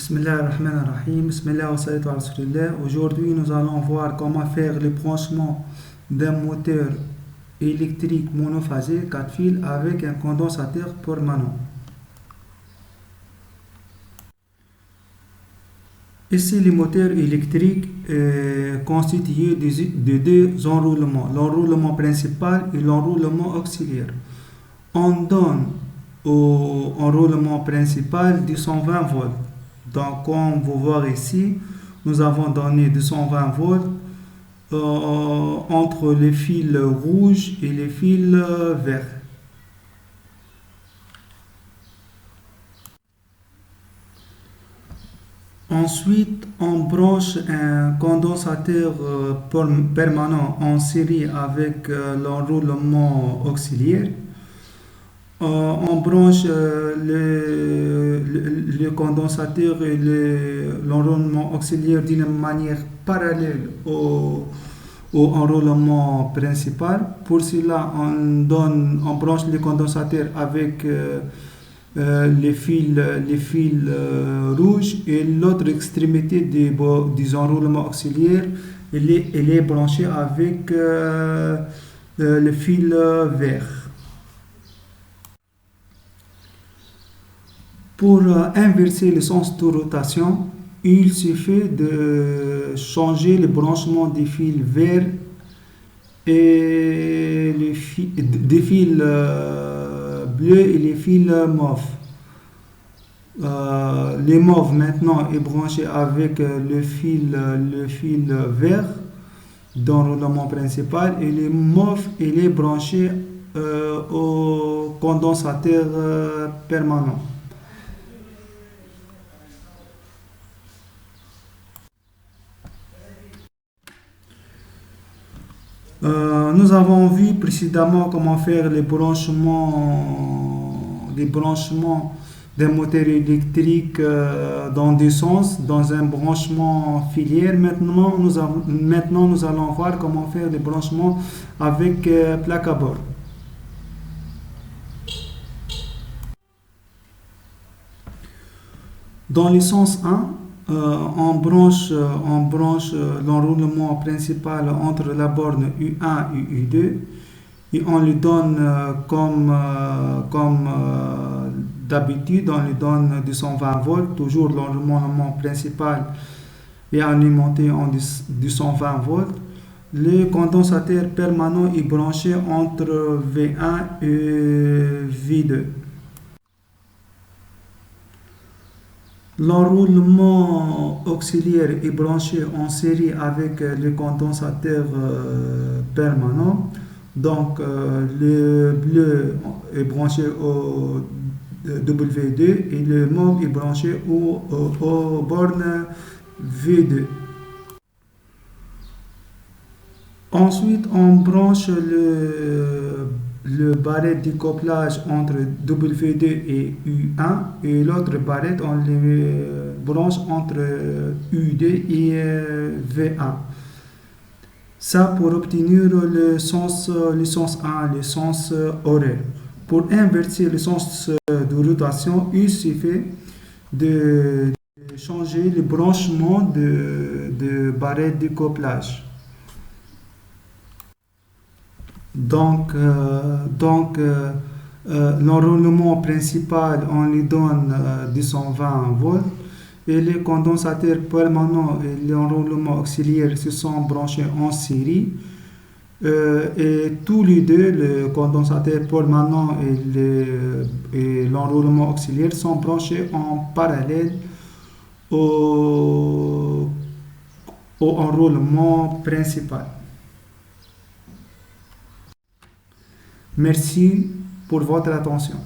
Bismillahirrahmanirrahim. Bismillah wa salatu ala rasulillah. Aujourd'hui, nous allons voir comment faire le branchement d'un moteur électrique monophasé 4 fils avec un condensateur permanent. Ici, le moteur électrique est constitué de deux enroulements, l'enroulement principal et l'enroulement auxiliaire. On donne au enroulement principal 220 volts. Donc, comme vous voyez ici, nous avons donné 220 volts entre les fils rouges et les fils verts. Ensuite, on branche un condensateur permanent en série avec l'enroulement auxiliaire. On branche le condensateur et l'enroulement auxiliaire d'une manière parallèle au enroulement principal. Pour cela, on branche le condensateur avec les fils rouges et l'autre extrémité des enroulements auxiliaires elle est branchée avec le fil vert. Pour inverser le sens de rotation, il suffit de changer le branchement des fils verts et des fils bleus et les fils mauves. Les mauves maintenant est branché avec le fil vert d'enroulement principal et les mauves il est branché au condensateur permanent. Nous avons vu précédemment comment faire les branchements d'un moteur électrique dans deux sens, dans un branchement filière. Maintenant, nous allons voir comment faire les branchements avec plaque à bord. Dans le sens 1, on branche l'enroulement principal entre la borne U1 et U2 et on lui donne comme d'habitude, on lui donne 220 volts, toujours l'enroulement principal est alimenté en 220 volts. Le condensateur permanent est branché entre V1 et V2. L'enroulement auxiliaire est branché en série avec le condensateur permanent. Donc, le bleu est branché au W2 et le mauve est branché aux bornes V2. Ensuite, on branche le barret de couplage entre W2 et U1 et l'autre barret on les branche entre U2 et V1. Ça pour obtenir le sens 1, le sens horaire. Pour inverser le sens de rotation, il suffit de changer le branchement de barret de couplage. Donc, l'enroulement principal, on lui donne 220 volts et les condensateurs permanents et l'enroulement auxiliaire se sont branchés en série. Et tous les deux, le condensateur permanent et l'enroulement auxiliaire sont branchés en parallèle au enroulement principal. Merci pour votre attention.